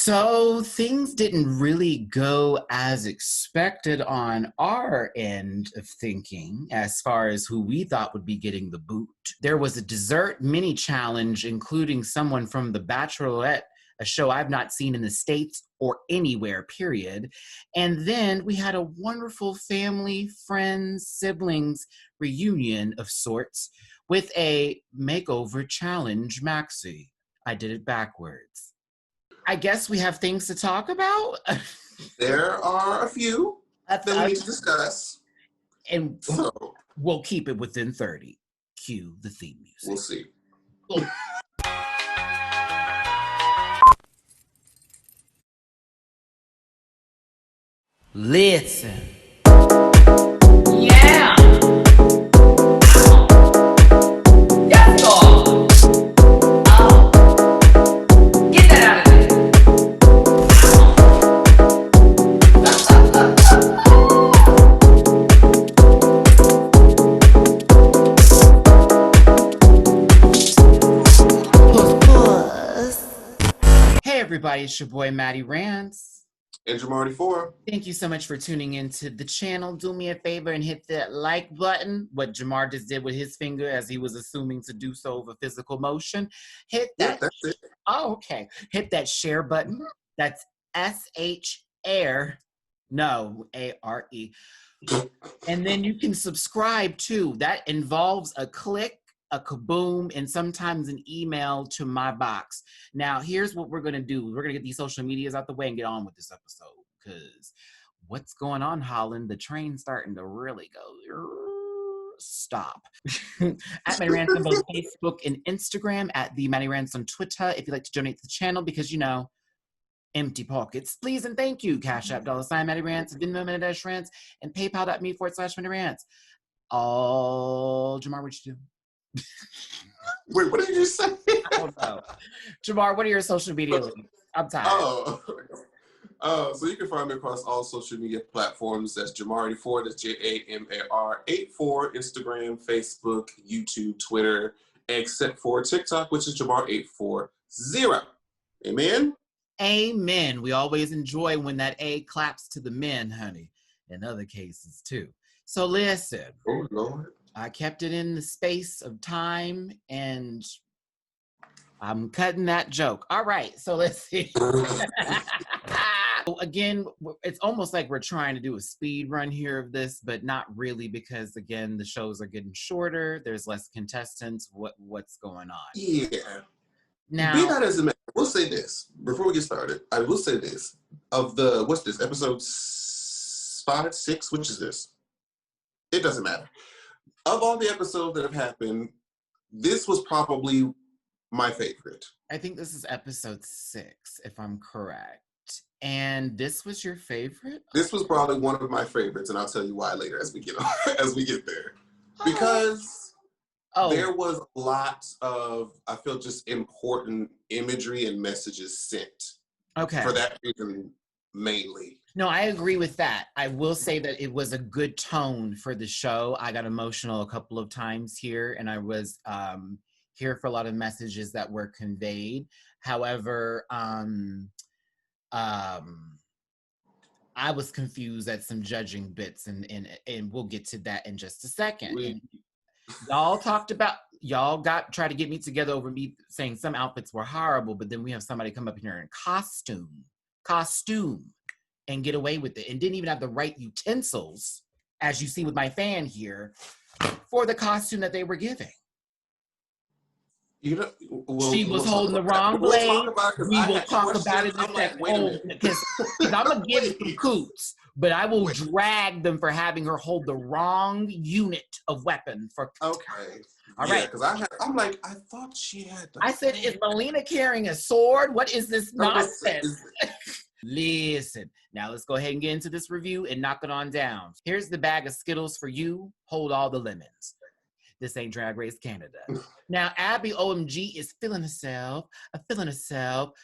So things didn't really go as expected on our end of thinking as far as who we thought would be getting the boot. There was a dessert mini challenge, including someone from The Bachelorette, a show I've not seen in the States or anywhere, period. And then we had a wonderful family, friends, siblings reunion of sorts with a makeover challenge, Maxi. I did it backwards. I guess we have things to talk about. There are a few that we need to discuss. And so we'll keep it within 30. Cue the theme music. We'll see. Oh. Listen. Yeah. Yes, Lord. Get that out of there. Hey everybody, it's your boy Matty Rants. And Jamar 4. Thank you so much for tuning into the channel. Do me a favor and hit that like button, what Jamar just did with his finger as he was assuming to do so over physical motion. Hit that. Yeah, that's it. Oh, okay. Hit that share button. That's S-H air. No, A-R-E. And then you can subscribe too. That involves a click, a kaboom, and sometimes an email to my box. Now, here's what we're going to do. We're going to get these social medias out the way and get on with this episode. Because what's going on, Holland? The train's starting to really go. Stop. At Matty Rants on both Facebook and Instagram. At the Matty Rants on Twitter. If you'd like to donate to the channel, because, you know, empty pockets. Please and thank you. Cash App, $ Matty Rants, Venmo, MattyRants, and PayPal.me/MattyRants. Oh, Jamar, what you do? Wait, what did you say? I don't know. Jamar, what are your social media links? I'm tired. So you can find me across all social media platforms. That's Jamar84. That's Jamar84. Instagram, Facebook, YouTube, Twitter, except for TikTok, which is Jamar840. Amen? Amen. We always enjoy when that A claps to the men, honey. In other cases, too. So listen. Oh, Lord. I kept it in the space of time, and I'm cutting that joke. All right, so let's see. Again, it's almost like we're trying to do a speed run here of this, but not really, because again, the shows are getting shorter. There's less contestants. What's going on? Yeah. Now, be that as it may, we'll say this before we get started. I will say this: of the what's this episode 5, 6? Which is this? It doesn't matter. Of all the episodes that have happened, this was probably my favorite. I think this is episode 6, if I'm correct. And this was your favorite? This was probably one of my favorites, and I'll tell you why later as we get there. Because there was a lot of, I feel, just important imagery and messages sent. Okay. For that reason, mainly. No, I agree with that. I will say that it was a good tone for the show. I got emotional a couple of times here, and I was here for a lot of messages that were conveyed. However, I was confused at some judging bits, and we'll get to that in just a second. Y'all tried to get me together over me saying some outfits were horrible, but then we have somebody come up here in costume, and get away with it, and didn't even have the right utensils, as you see with my fan here, for the costume that they were giving. You know, she was holding the wrong blade. We will talk about it in a second. Because I'm going to give some coots, but I will drag them for having her hold the wrong unit of weapon. Okay. All right. Because I'm like, I thought she had. I said, is Melina carrying a sword? What is this nonsense? Listen, now let's go ahead and get into this review and knock it on down. Here's the bag of Skittles for you. Hold all the lemons. This ain't Drag Race Canada. Now, Abby OMG is feeling herself.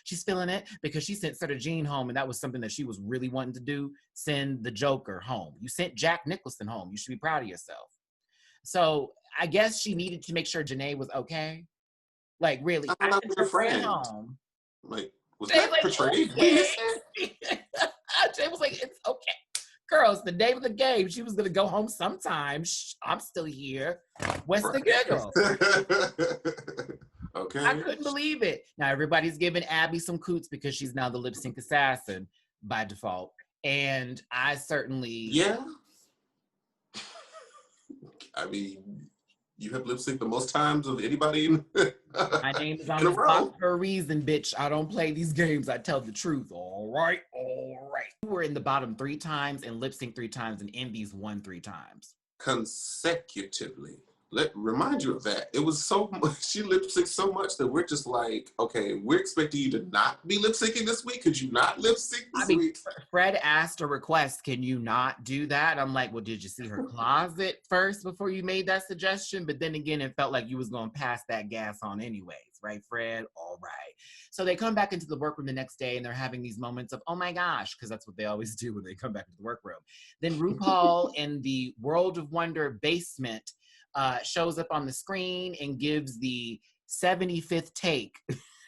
She's feeling it because she sent Sutter Jean home, and that was something that she was really wanting to do, send the Joker home. You sent Jack Nicholson home. You should be proud of yourself. So I guess she needed to make sure Janae was okay. Like, really, I thought that was your friend. Home. Like, Was Jay that was portrayed? like, okay. Jay was like, it's okay. Girls, the name of the game. She was gonna go home sometime. Shh, I'm still here. What's the giggle? I Okay. couldn't believe it. Now everybody's giving Abby some coots because she's now the lip sync assassin by default. And I certainly Yeah. I mean, you have lip synced the most times of anybody in my name is on a this box row. for a reason, bitch. I don't play these games. I tell the truth. All right, all right. We were in the bottom 3 times and lip sync 3 times and Envy's won 3 times. Consecutively. Remind you of that. It was so much, she lip synced so much that we're just like, okay, we're expecting you to not be lip syncing this week. Could you not lip sync this week? Fred asked a request, can you not do that? I'm like, well, did you see her closet first before you made that suggestion? But then again, it felt like you was going to pass that gas on anyways, right, Fred? All right. So they come back into the workroom the next day and they're having these moments of, oh my gosh, because that's what they always do when they come back into the workroom. Then RuPaul in the World of Wonder basement shows up on the screen and gives the 75th take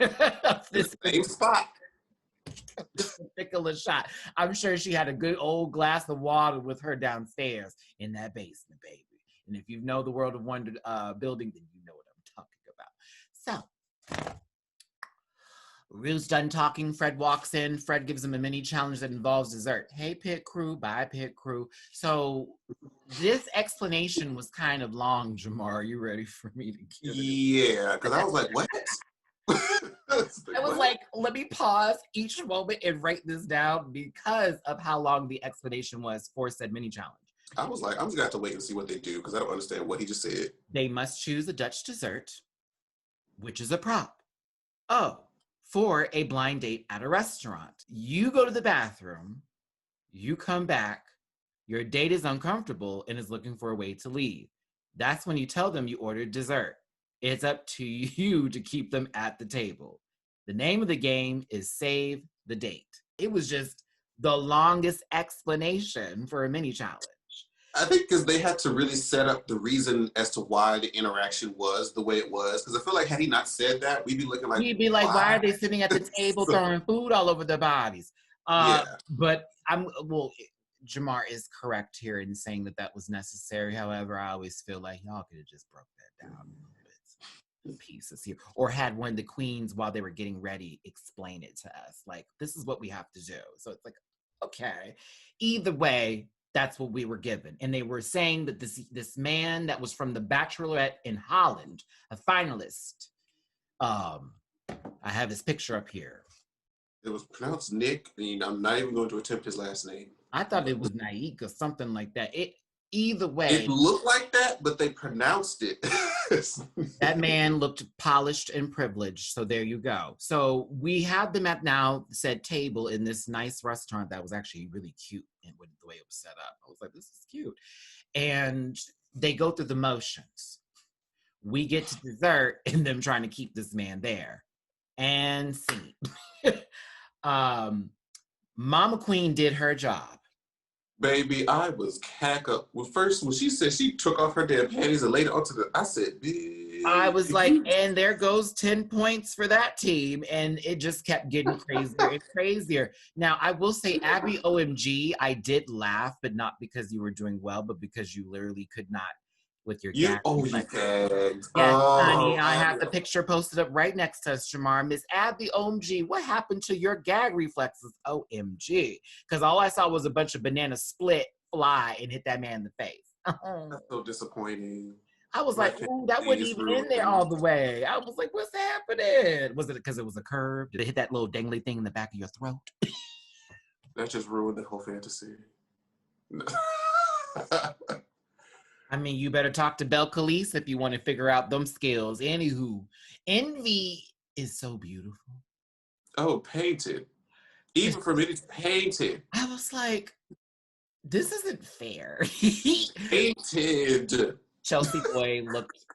of this same spot. this particular shot. I'm sure she had a good old glass of water with her downstairs in that basement, baby. And if you know the World of Wonder building, then you know what I'm talking about. So, Rue's done talking. Fred walks in. Fred gives him a mini challenge that involves dessert. Hey, pit crew. Bye, pit crew. So this explanation was kind of long, Jamar. Are you ready for me to give it? Yeah, because I was like, what? I was like, let me pause each moment and write this down because of how long the explanation was for said mini challenge. I was like, I'm just going to have to wait and see what they do because I don't understand what he just said. They must choose a Dutch dessert, which is a prop. Oh, for a blind date at a restaurant. You go to the bathroom, you come back, your date is uncomfortable and is looking for a way to leave. That's when you tell them you ordered dessert. It's up to you to keep them at the table. The name of the game is Save the Date. It was just the longest explanation for a mini challenge. I think because they had to really set up the reason as to why the interaction was the way it was. Because I feel like had he not said that, we'd be looking like, we'd be like, why are they sitting at the table throwing food all over their bodies? Yeah. But Jamar is correct here in saying that that was necessary. However, I always feel like y'all could have just broke that down a little bit, pieces here, or had one of the queens while they were getting ready explain it to us. Like, this is what we have to do. So it's like, okay. Either way, that's what we were given. And they were saying that this man that was from the Bachelorette in Holland, a finalist, I have his picture up here. It was pronounced Nick, and I'm not even going to attempt his last name. I thought it was Naik or something like that. Either way. It looked like that, but they pronounced it. That man looked polished and privileged. So there you go. So we had them at now said table in this nice restaurant that was actually really cute and with the way it was set up. I was like, this is cute. And they go through the motions. We get to dessert and them trying to keep this man there. And see. Mama Queen did her job. Baby, I was cack up. Well, first, when she said she took off her damn panties and laid it onto the, I said, bitch. I was like, and there goes 10 points for that team. And it just kept getting crazier and crazier. Now, I will say, Abby, OMG, I did laugh, but not because you were doing well, but because you literally could not with your gag. You gagged. Yes, honey, I have the picture posted up right next to us, Jamar. Miss Abby, OMG, what happened to your gag reflexes? OMG. Because all I saw was a bunch of bananas split, fly, and hit that man in the face. That's so disappointing. I was like, ooh, that wasn't even in there all the way. I was like, what's happening? Was it because it was a curve? Did it hit that little dangly thing in the back of your throat? That just ruined the whole fantasy. I mean, you better talk to Belle Calise if you want to figure out them skills. Anywho, Envy is so beautiful. Oh, painted. Even for me, it's painted. I was like, this isn't fair. Painted. Chelsea Boy looked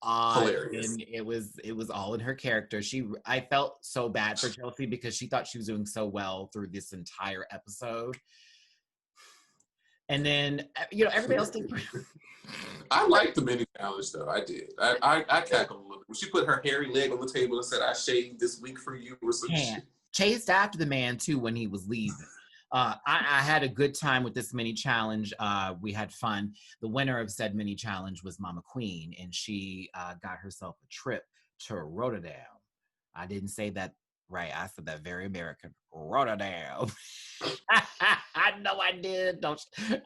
odd. Hilarious. And it was all in her character. I felt so bad for Chelsea because she thought she was doing so well through this entire episode. And then, everybody else did. I liked the mini challenge though. I did. I cackled a little bit. When she put her hairy leg on the table and said, "I shaved this week for you," or some shit. Chased after the man too when he was leaving. I had a good time with this mini challenge. We had fun. The winner of said mini challenge was Mama Queen, and she got herself a trip to Rotterdam. I didn't say that right. I said that very American. Rotterdam. I know I did.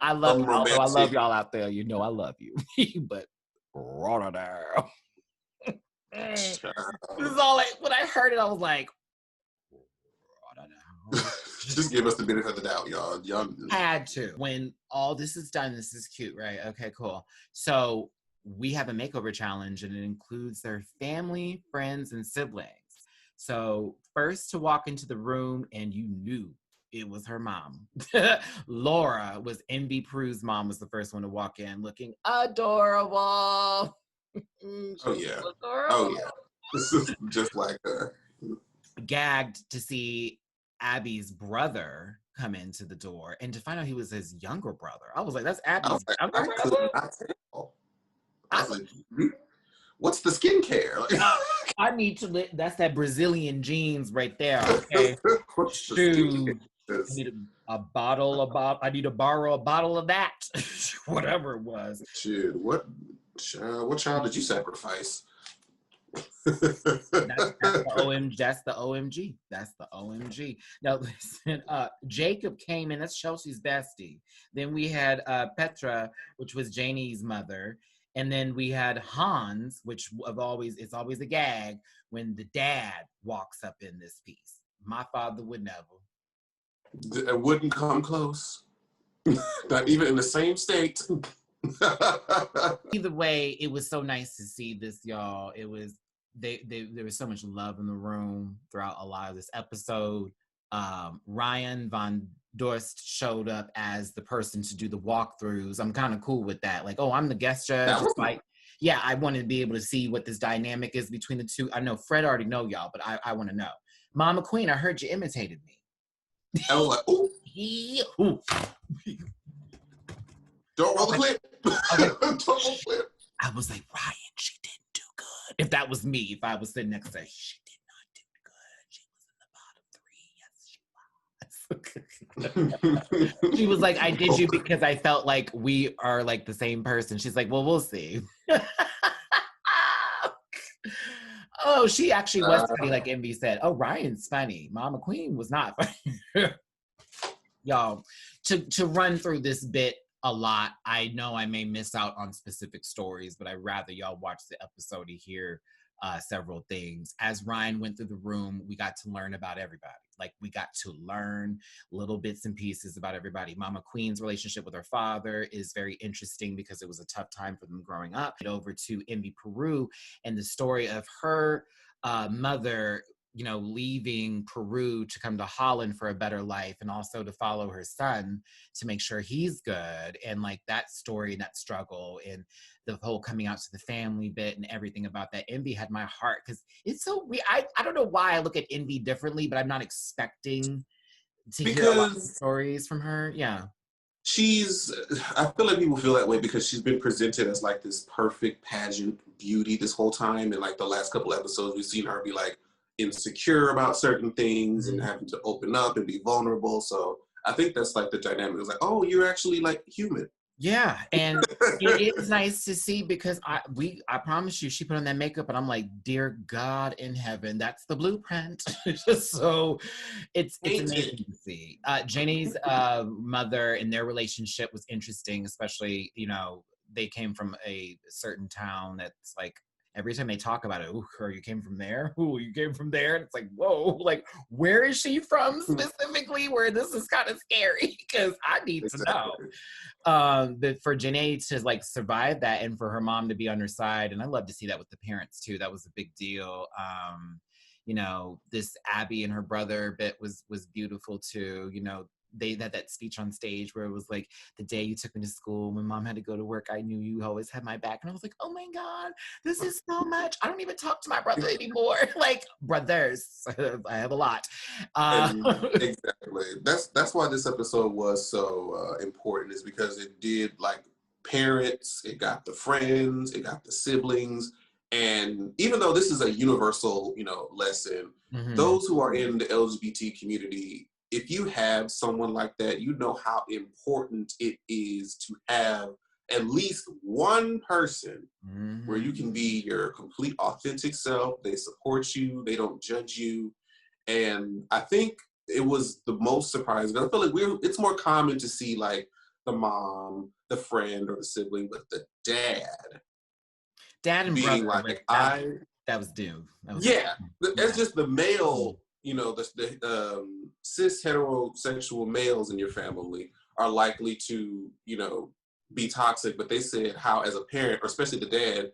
I love y'all out there. You know I love you. But Rotterdam. This is all when I heard it, I was like, Rotterdam. Just give us the benefit of the doubt, y'all. Had to. When all this is done, this is cute, right? Okay, cool. So we have a makeover challenge, and it includes their family, friends, and siblings. So first to walk into the room, and you knew it was her mom. Laura was Envy Prue's mom, was the first one to walk in, looking adorable. Oh yeah. Adorable. Oh yeah. This is just like her. Gagged to see Abby's brother come into the door and to find out he was his younger brother. I was like, that's Abby's younger brother? Could not tell. I was like, what's the skincare? I need to that's that Brazilian jeans right there. Okay. Shoot. I need a bottle. I need to borrow a bottle of that. Whatever it was. Shit, what child did you sacrifice? That's the OMG. That's the OMG. That's the OMG. Now listen, Jacob came in. That's Chelsea's bestie. Then we had Petra, which was Janie's mother. And then we had Hans, which it's always a gag when the dad walks up in this piece. My father would never. It wouldn't come close. Not even in the same state. Either way, it was so nice to see this, y'all. It was there was so much love in the room throughout a lot of this episode. Ryan Von Dorst showed up as the person to do the walkthroughs. I'm kind of cool with that. Like, oh, I'm the guest judge. Like, yeah, I wanted to be able to see what this dynamic is between the two. I know Fred already know y'all, but I want to know. Mama Queen, I heard you imitated me. I was like, ooh. Don't roll the clip. Don't roll the clip. I was like, Ryan, she didn't do good. If that was me, if I was sitting next to her, she did not do good. She was in the bottom 3. Yes, she was like, I did you because I felt like we are like the same person. She's like, well, we'll see. Oh, she actually was funny, like Envy said. Oh, Ryan's funny. Mama Queen was not funny. Y'all, to run through this bit a lot, I know I may miss out on specific stories, but I'd rather y'all watch the episode to hear several things. As Ryan went through the room, we got to learn about everybody. Like, we got to learn little bits and pieces about everybody. Mama Queen's relationship with her father is very interesting because it was a tough time for them growing up. Over to Envy Peru and the story of her mother, leaving Peru to come to Holland for a better life, and also to follow her son to make sure he's good. And like that story and that struggle and the whole coming out to the family bit and everything about that. Envy had my heart because it's so weird. I don't know why I look at Envy differently, but I'm not expecting to hear a lot of stories from her. Yeah. I feel like people feel that way because she's been presented as like this perfect pageant beauty this whole time. And like the last couple episodes, we've seen her be like insecure about certain things and having to open up and be vulnerable. So I think that's like the dynamic. It's like, oh, you're actually like human. Yeah, and it is nice to see because I promise you, she put on that makeup and I'm like, dear God in heaven, that's the blueprint. So it's amazing to see. Jenny's mother and their relationship was interesting, especially, they came from a certain town that's like, every time they talk about it, ooh, you came from there? Ooh, you came from there? And it's like, whoa, like, where is she from specifically? Where this is kind of scary because I need to know. But for Janae to like survive that and for her mom to be on her side, and I love to see that with the parents too. That was a big deal. This Abby and her brother bit was beautiful too. they had that speech on stage where it was like, the day you took me to school, when mom had to go to work, I knew you always had my back. And I was like, oh my God, this is so much. I don't even talk to my brother anymore. Like, brothers, I have a lot. Exactly. That's why this episode was so important, is because it did like parents, it got the friends, it got the siblings. And even though this is a universal, lesson, those who are in the LGBT community, if you have someone like that, you know how important it is to have at least one person where you can be your complete authentic self. They support you, they don't judge you. And I think it was the most surprising. I feel like it's more common to see like the mom, the friend, or the sibling, but the dad and being brother, like, that was due. It's just the male, the cis heterosexual males in your family are likely to, be toxic. But they said how, as a parent, or especially the dad,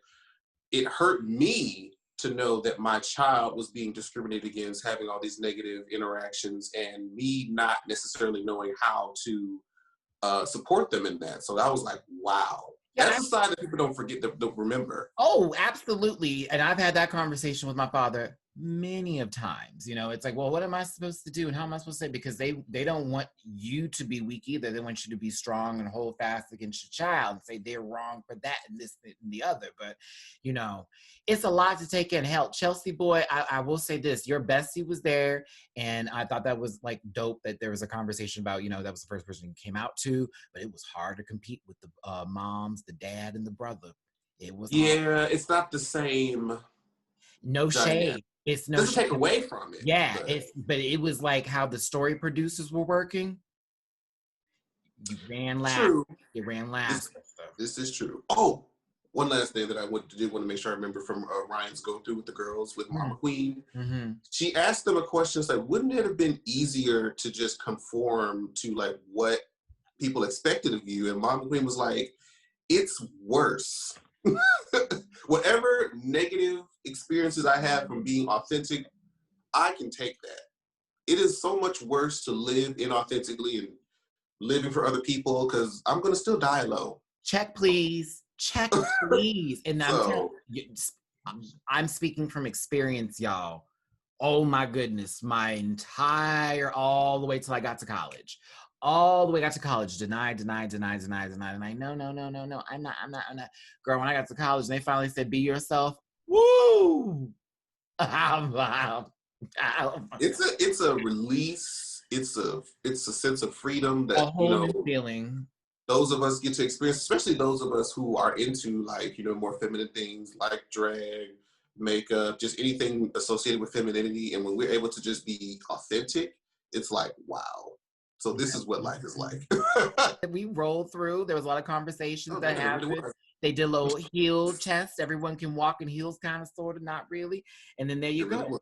it hurt me to know that my child was being discriminated against, having all these negative interactions, and me not necessarily knowing how to support them in that. So I was like, wow. That's a side that people don't remember. Oh, absolutely. And I've had that conversation with my father many of times. It's like, well, what am I supposed to do? And how am I supposed to say? Because they don't want you to be weak either. They want you to be strong and hold fast against your child and say they're wrong for that and this and the other. But, it's a lot to take in. Hell, Chelsea boy, I will say this, your bestie was there. And I thought that was like dope that there was a conversation about, that was the first person you came out to, but it was hard to compete with the moms, the dad, and the brother. It was hard. It's not the same. No shade. It's no doesn't take away from it. Yeah, but it was like how the story producers were working. You ran last. True. You ran last. This is true. Oh, one last thing that I want to make sure I remember from Ryan's go through with the girls with Mama Queen. She asked them a question. It's like, wouldn't it have been easier to just conform to like what people expected of you? And Mama Queen was like, it's worse. Whatever negative experiences I have from being authentic, I can take that. It is so much worse to live inauthentically and living for other people, because I'm going to still die low. Check, please. Check, please. And I'm speaking from experience, y'all. Oh my goodness. All the way till I got to college. All the way got to college, denied. No, I'm not. Girl, when I got to college and they finally said, be yourself, woo! It's a release. It's a sense of freedom that, a whole new feeling. Those of us get to experience, especially those of us who are into like, more feminine things like drag, makeup, just anything associated with femininity. And when we're able to just be authentic, it's like, wow. So this is what life is like. We rolled through. There was a lot of conversations that happened. They did a little heel test. Everyone can walk in heels, kind of, sort of, not really. And then there you go.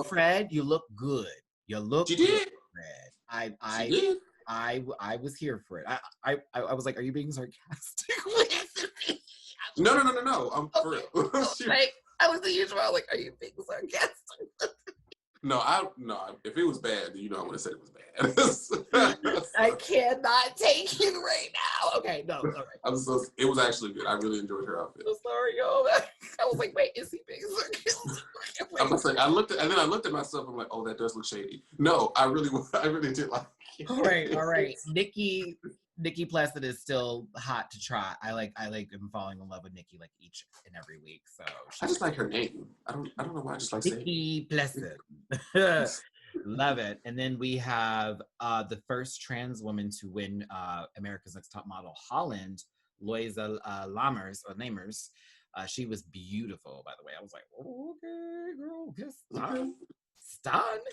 Fred, you look good. You did, Fred. She did. I was here for it. I was like, are you being sarcastic? No. I'm for real. Like, I was the usual. Like, are you being sarcastic? No. If it was bad, then I would have said it was bad. I cannot take you right now. Okay, no, all right. It was actually good. I really enjoyed her outfit. I'm sorry, y'all. I was like, wait, is he being sarcastic? I'm like, I looked at myself. I'm like, oh, that does look shady. No, I really did like it. All right. Nikki Placid is still hot to try. I am falling in love with Nikki like each and every week. So I just like her name. I don't know why I just like Nikki Placid. Love it. And then we have the first trans woman to win America's Next Top Model, Holland, Loisa Lamers. She was beautiful, by the way. I was like, okay, girl, guess stunned.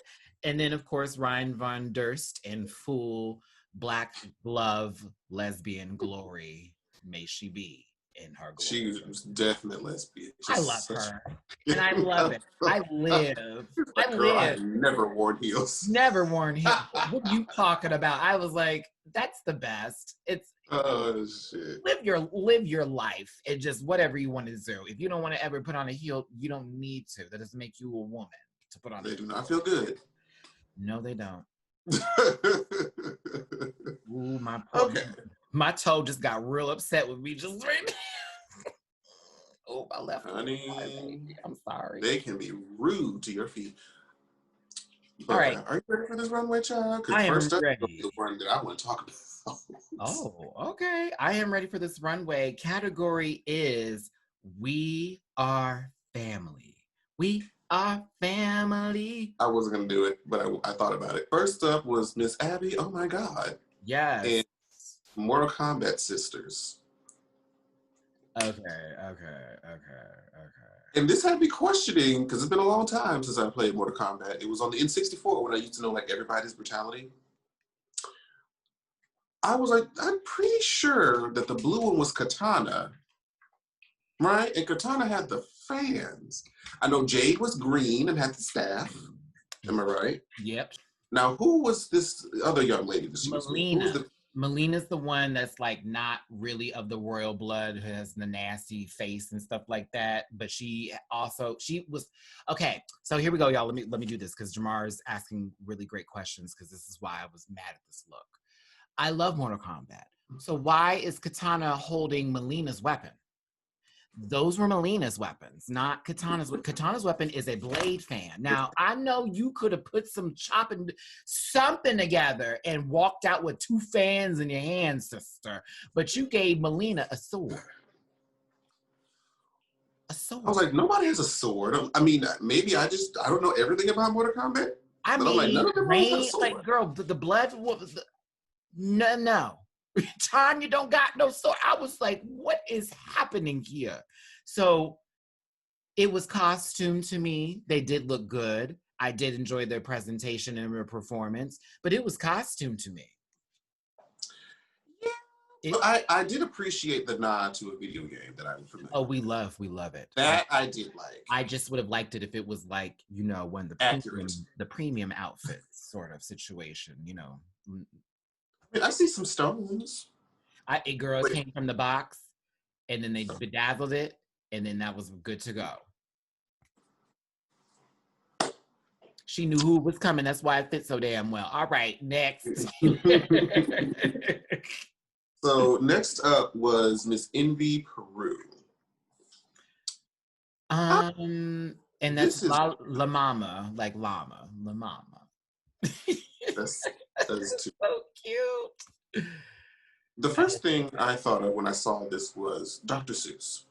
And then, of course, Ryan Von Durst in full black glove lesbian glory. May she be in her glory. She was definitely lesbian. I love her. And I love it. I live. I never worn heels. Never worn heels. What are you talking about? I was like, that's the best. It's shit. Live your life. It just whatever you want to do. If you don't want to ever put on a heel, you don't need to. That doesn't make you a woman to put on. They do not feel good. No, they don't. Ooh, Okay. my toe just got real upset with me just right now. Oh, my left. Honey, I'm sorry. they can be rude to your feet. But All right. are you ready for this runway, child? Because I am first up, ready. the one that I want to talk about. Oh, okay. I am ready for this runway. Category is We Are Family. We are family. I wasn't going to do it, but I thought about it. First up was Miss Abby. Oh my God. Yes. And Mortal Kombat Sisters. Okay. And this had me questioning, because it's been a long time since I played Mortal Kombat. It was on the N64 when I used to know like everybody's brutality. I was like, I'm pretty sure that the blue one was Katana, right? And Katana had the fans. I know Jade was green and had the staff. Am I right? Yep. Now, who was this other young lady that she was with? Who was Melina. Melina's the one that's like not really of the royal blood, who has the nasty face and stuff like that. But she was okay. So here we go, y'all. Let me do this because Jamar is asking really great questions because this is why I was mad at this look. I love Mortal Kombat. So why is Katana holding Melina's weapon? Those were Melina's weapons, not Katana's. Katana's weapon is a blade fan. Now, I know you could have put some chopping something together and walked out with two fans in your hand, sister, but you gave Melina a sword. A sword. I was like, nobody has a sword. I mean, maybe I don't know everything about Mortal Kombat. I mean, like, none of them have a sword. like, girl, the blood was no. Tanya don't got no sword. I was like, what is happening here? So it was costume to me. They did look good. I did enjoy their presentation and their performance, but it was costume to me. Yeah, but I did appreciate the nod to a video game that I'm familiar with. We love it. That I did like. I just would have liked it if it was like, when the premium outfit sort of situation, I mean, I see some stones. It came from the box and then they bedazzled it and then that was good to go. She knew who was coming. That's why it fit so damn well. All right, next. So next up was Miss Envy Peru. And that's La Mama, like llama, La Mama. That's too so cute. The first thing I thought of when I saw this was Dr. Seuss.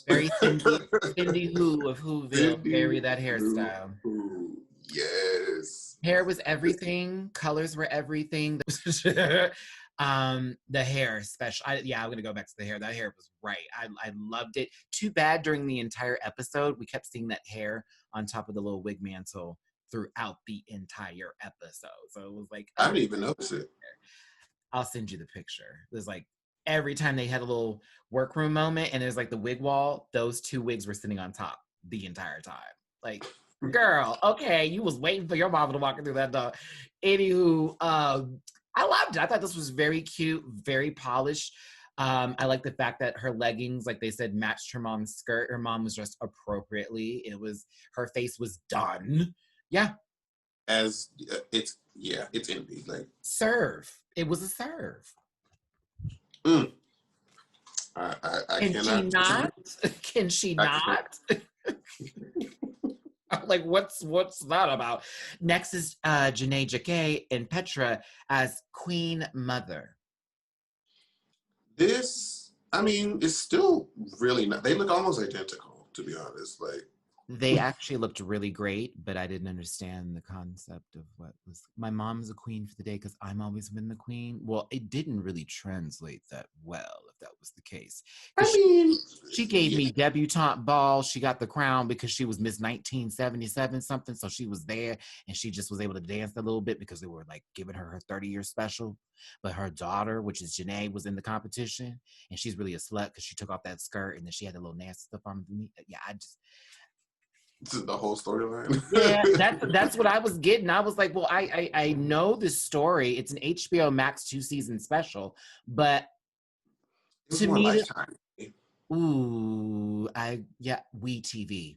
Very Cindy Who of Whoville. Very that hairstyle. Who, yes. Hair was everything. Colors were everything. The hair, especially. I'm gonna go back to the hair. That hair was right. I loved it. Too bad during the entire episode we kept seeing that hair on top of the little wig mantle throughout the entire episode. So it was like I didn't even notice it. I'll send you the picture. There's like every time they had a little workroom moment and there's like the wig wall, those two wigs were sitting on top the entire time. Like, girl, okay, you was waiting for your mama to walk through that door. Anywho, I loved it. I thought this was very cute, very polished. I like the fact that her leggings, like they said, matched her mom's skirt. Her mom was dressed appropriately. Her face was done. Yeah. It's Envy. Like serve. It was a serve. I Can cannot. she not? Can she not? Like, what's that about? Next is Janae Jacquet and Petra as Queen Mother. This, I mean, it's still really not. They look almost identical, to be honest. Like, they actually looked really great, but I didn't understand the concept of what was. My mom's a queen for the day because I'm always been the queen. Well, it didn't really translate that well, if that was the case. I mean, she gave me debutante ball. She got the crown because she was Miss 1977 something. So she was there and she just was able to dance a little bit because they were like giving her 30-year special. But her daughter, which is Janae, was in the competition and she's really a slut because she took off that skirt and then she had a little nasty stuff on me. Yeah, the whole storyline. Yeah, that's what I was getting. I was like, well, I know this story. It's an HBO Max 2-season special, but to me, Lifetime. We TV.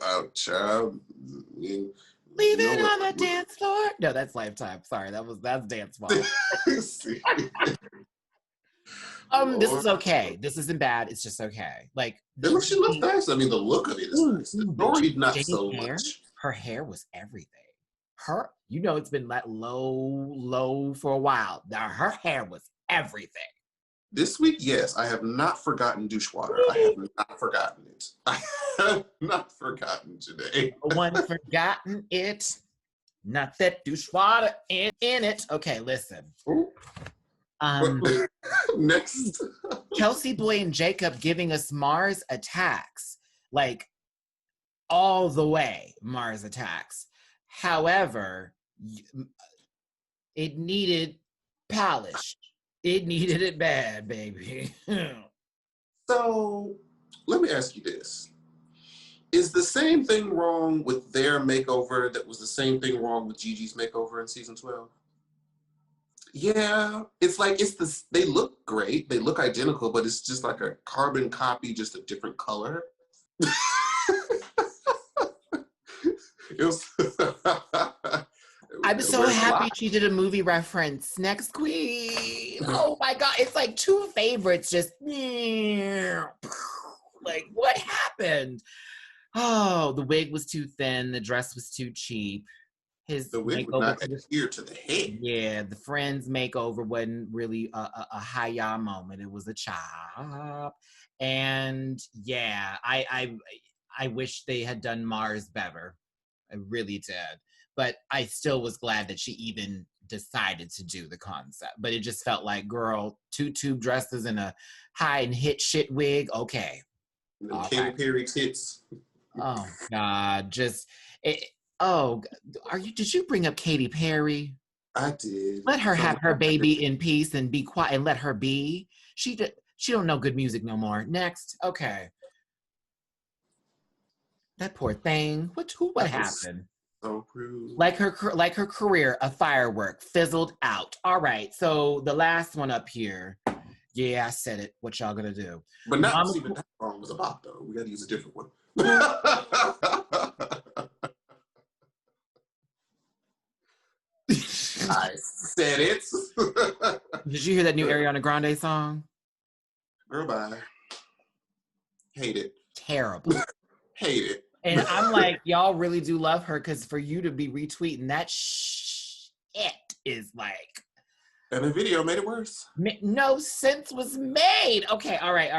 Oh, child, Leave You know it what? on the dance floor. No, that's Lifetime. Sorry, that's Dance Mom. This is Lord. okay. This isn't bad. It's just okay. Like She looks nice. I mean, the look of it is nice. The story, not Jenny's so hair, much. her hair was everything. It's been that low for a while. Now her hair was everything. This week, yes, I have not forgotten douche water. I have not forgotten it. I have not forgotten today. No one forgotten it. Not that douche water in it. Okay, listen. Next. Kelsey Boy and Jacob giving us Mars attacks. Like, all the way Mars attacks. However, it needed polish. It needed it bad, baby. So, let me ask you this. Is the same thing wrong with their makeover that was the same thing wrong with Gigi's makeover in season 12? Yeah, it's like they look great, they look identical, but it's just like a carbon copy, just a different color. It was I'm so happy she did a movie reference. Next queen. Oh my God. It's like two favorites just like, what happened? Oh, the wig was too thin. The dress was too cheap. The wig would not adhere to the head. Yeah, the Friends makeover wasn't really a hi-ya moment. It was a chop. And yeah, I wish they had done Mars better. I really did. But I still was glad that she even decided to do the concept. But it just felt like, girl, two tube dresses and a high and hit shit wig. Okay. Katy Perry tits. Oh God, did you bring up Katy Perry? I did. Let her have her baby in peace and be quiet and let her be. She don't know good music no more. Next. Okay. That poor thing. What happened? So rude. Like her career, a firework fizzled out. All right. So the last one up here. Yeah, I said it. What y'all gonna do? But not see what that song was about though. We gotta use a different one. I said it. Did you hear that new Ariana Grande song? Girl, bye. Hate it. Terrible. Hate it. And I'm like, y'all really do love her, because for you to be retweeting that shit is like... And the video made it worse. No sense was made. Okay, all right.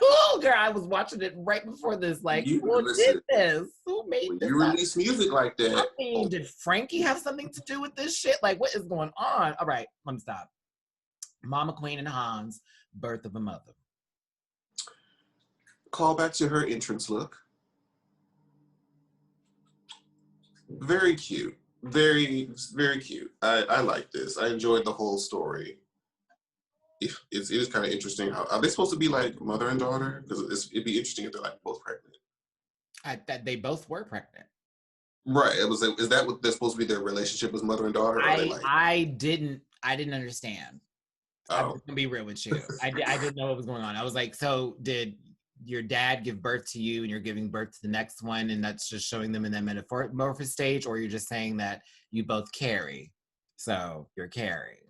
Oh, girl, I was watching it right before this. Like, who did this? Who made this? You release music like that. I mean, did Frankie have something to do with this shit? Like, what is going on? All right, let me stop. Mama Queen and Hans, Birth of a Mother. Call back to her entrance look. Very cute. Very, very cute. I like this. I enjoyed the whole story. It is kind of interesting. Are they supposed to be like mother and daughter? Because it'd be interesting if they're like both pregnant. That they both were pregnant. Right. Is that what they're supposed to be, their relationship as mother and daughter? I didn't understand. I'm Oh. gonna be real with you. I didn't know what was going on. I was like, so did your dad give birth to you and you're giving birth to the next one, and that's just showing them in that metamorphosis stage, or you're just saying that you both carry, so you're carrying?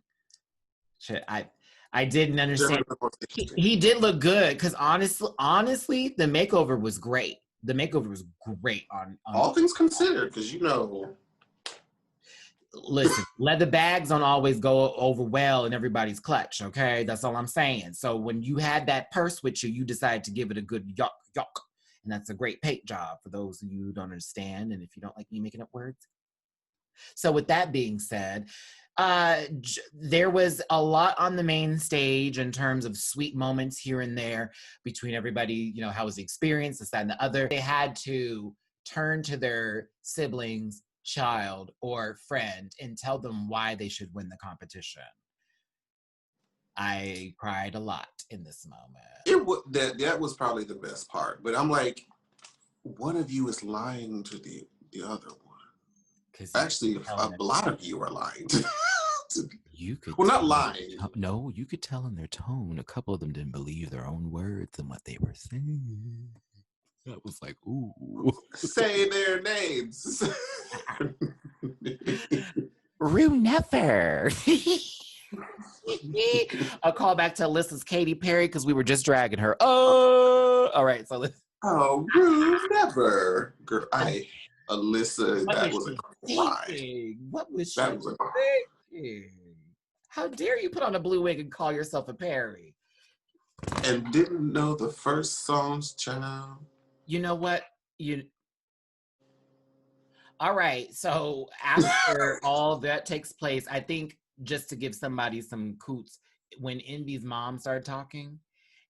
I didn't understand. He did look good, because honestly, the makeover was great. The makeover was great on all things considered, because listen, leather bags don't always go over well in everybody's clutch, okay? That's all I'm saying. So when you had that purse with you, you decided to give it a good yuck. And that's a great paint job for those of you who don't understand, and if you don't like me making up words. So with that being said, there was a lot on the main stage in terms of sweet moments here and there between everybody. How was the experience, this, that, and the other. They had to turn to their siblings, child, or friend and tell them why they should win the competition. I cried a lot in this moment. That was probably the best part. But I'm like, one of you is lying to the other one. Actually, a lot of you are lying to you could not lying. No, you could tell in their tone. A couple of them didn't believe their own words and what they were saying. That was like, ooh. Say their names. Rue never. A call back to Alyssa's Katy Perry because we were just dragging her. Oh, all right. So let's. Oh, Rue never. Girl, Alyssa, What that was was a she cry. thinking? What was she That was a cry. thinking? How dare you put on a blue wig and call yourself a Perry? And didn't know the first songs, child. You know what? All right. So after all that takes place, I think just to give somebody some coots, when Envy's mom started talking,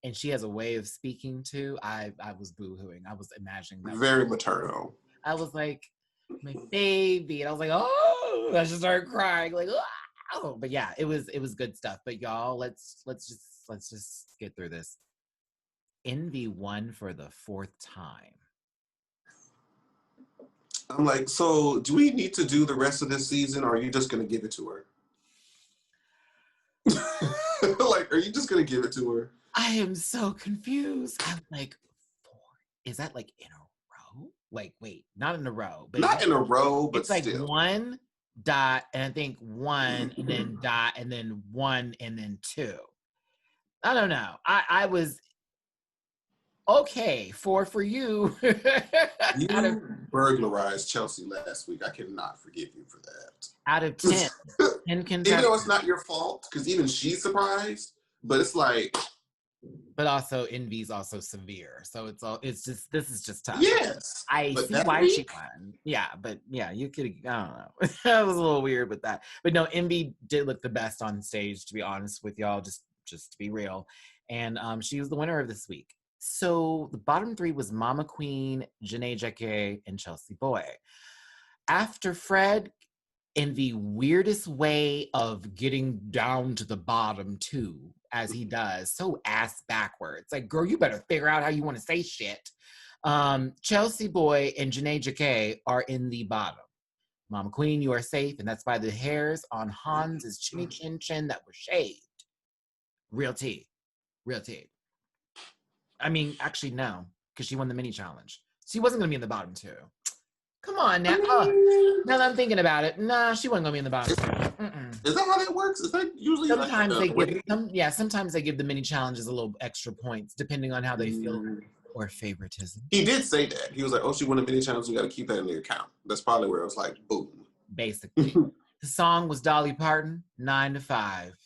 and she has a way of speaking too, I was boo-hooing. I was imagining that. Very maternal. I was like, my baby, and I was like, oh, I just started crying, like, oh. But yeah, it was good stuff. But y'all, let's just get through this. Envy won for the 4th time. I'm like, so do we need to do the rest of this season, or are you just going to give it to her? Like, are you just going to give it to her? I am so confused. I'm like, 4? Is that like in a row? Like, wait, not in a row. But not in a row, but it's like still. 1 dot, and I think 1, and then dot, and then 1, and then 2. I don't know. I was okay. 4 for you. You burglarized Chelsea last week. I cannot forgive you for that. Out of 10. 10 contestants. Even though it's not your fault, because even she's surprised, but it's like. But also Envy's also severe. So this is just tough. Yes. I see why she won. Yeah, but yeah, you could, I don't know. That was a little weird with that. But no, Envy did look the best on stage, to be honest with y'all, just to be real. And she was the winner of this week. So the bottom 3 was Mama Queen, Janae Jacquet, and Chelsea Boy. After Fred, in the weirdest way of getting down to the bottom too, as he does, so ass backwards. Like, girl, you better figure out how you want to say shit. Chelsea Boy and Janae Jacquet are in the bottom. Mama Queen, you are safe, and that's by the hairs on Hans's chinny chin that were shaved. Real tea. Real tea. I mean, actually, no, because she won the mini challenge. She wasn't going to be in the bottom 2. Come on now. Now that I'm thinking about it, nah, she wasn't going to be in the bottom 2. Is that how that works? Is that usually sometimes sometimes they give the mini challenges a little extra points depending on how they feel or favoritism. He did say that. He was like, oh, she won a mini challenge, you got to keep that in your account. That's probably where it was like, boom. Basically. The song was Dolly Parton, 9 to 5.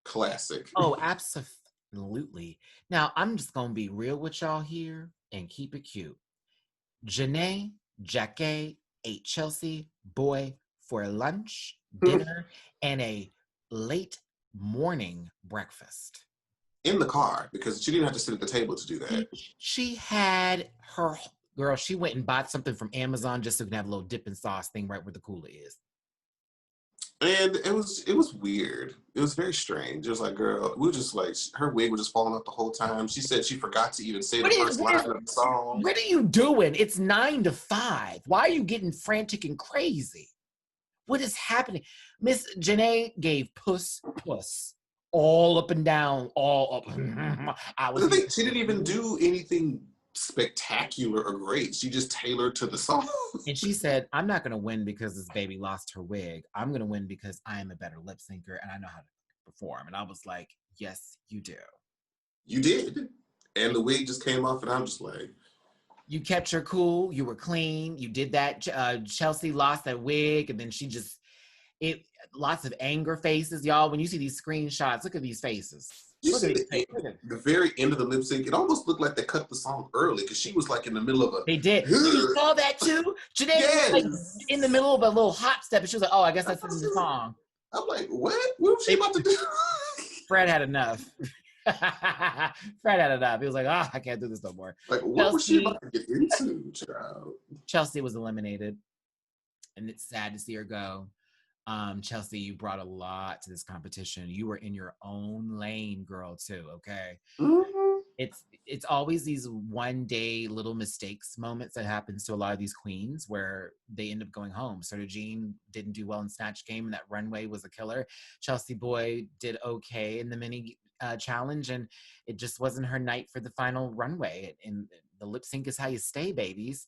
Classic. Oh, absolutely. Now, I'm just going to be real with y'all here and keep it cute. Janae Jacquet ate Chelsea Boy for lunch, dinner, and a late morning breakfast. In the car, because she didn't have to sit at the table to do that. She had her, girl, she went and bought something from Amazon just so we can have a little dipping sauce thing right where the cooler is. And it was weird. It was very strange. It was like, girl, we were just like, her wig was just falling off the whole time. She said she forgot to even say the first line of the song. What are you doing? It's 9 to 5. Why are you getting frantic and crazy? What is happening? Miss Janae gave puss all up and down, all up. She didn't even do anything spectacular or great. She just tailored to the song. And she said, I'm not going to win because this baby lost her wig. I'm going to win because I am a better lip syncer and I know how to perform. And I was like, yes, you do. You did. And the wig just came off and I'm just like. You kept her cool. You were clean. You did that. Chelsea lost that wig and then she just, lots of anger faces. Y'all, when you see these screenshots, look at these faces. You see the very end of the lip sync, it almost looked like they cut the song early because she was like in the middle of a. They did. You saw that too? Janae was like in the middle of a little hop step and she was like, oh, I guess that's the song. I'm like, what? What was she about to do? Fred had enough. Fred had enough. He was like, oh, I can't do this no more. Like, what was she about to get into, child? Chelsea was eliminated. And it's sad to see her go. Chelsea, you brought a lot to this competition. You were in your own lane, girl, too, okay? Mm-hmm. It's always these one-day little mistakes moments that happens to a lot of these queens where they end up going home. So Jean didn't do well in Snatch Game, and that Runway was a killer. Chelsea Boy did okay in the mini. challenge, and it just wasn't her night for the final runway. And the lip sync is how you stay, babies.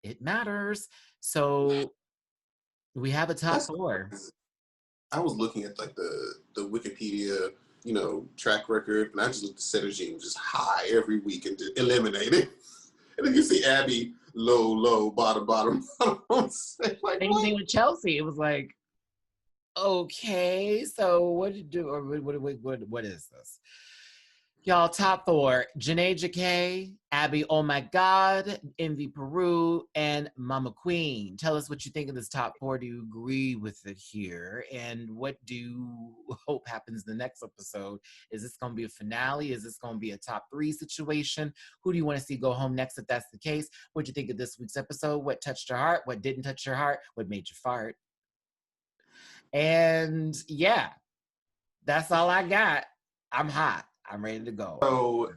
It matters. So we have a top four. I was looking at like the Wikipedia, track record, and I just looked at Synergy was just high every week and just eliminated. And then you see Abby low, bottom. Like, Same thing with Chelsea. It was like, okay, so what did you do? Or what is this? Y'all, top four: Janae Jacquet, Abby, oh my God, Envy Peru, and Mama Queen. Tell us what you think of this top four. Do you agree with it here? And what do you hope happens in the next episode? Is this going to be a finale? Is this going to be a top three situation? Who do you want to see go home next if that's the case? What do you think of this week's episode? What touched your heart? What didn't touch your heart? What made you fart? And yeah, that's all I got. I'm hot. I'm ready to go. So,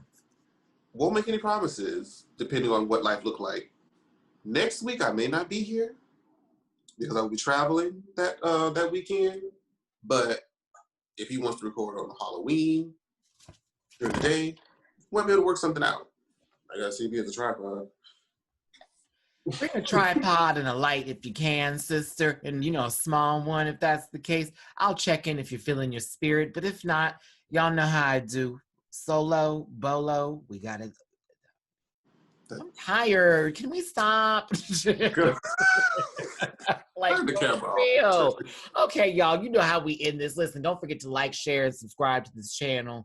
won't make any promises depending on what life look like. Next week, I may not be here because I will be traveling that weekend. But if he wants to record on Halloween during the day, we might be able to work something out. I gotta see if he has a tripod. Bring a tripod and a light if you can, sister, and a small one if that's the case. I'll check in if you're feeling your spirit, but if not, y'all know how I do. Solo, bolo, we got it. I'm tired. Can we stop? Like, Turn the camera real. off. Okay, y'all, you know how we end this. Listen, don't forget to like, share, and subscribe to this channel.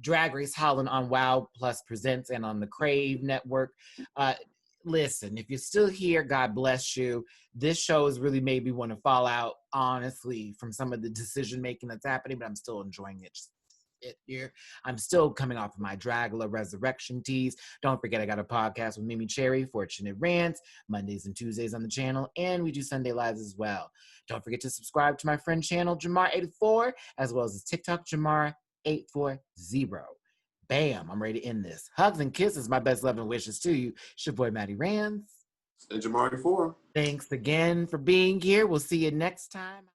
Drag Race Holland on Wow Plus Presents and on the Crave Network. Listen, if you're still here, God bless you. This show has really made me want to fall out, honestly, from some of the decision making that's happening, but I'm still enjoying it. Here. I'm still coming off of my Dragula Resurrection tease. Don't forget, I got a podcast with Mimi Cherry, Fortunate Rants, Mondays and Tuesdays on the channel, and we do Sunday Lives as well. Don't forget to subscribe to my friend channel, Jamar84, as well as his TikTok, Jamar840. Bam, I'm ready to end this. Hugs and kisses, my best love and wishes to you. It's your boy, Matty Rants. And Jamar 4. Thanks again for being here. We'll see you next time.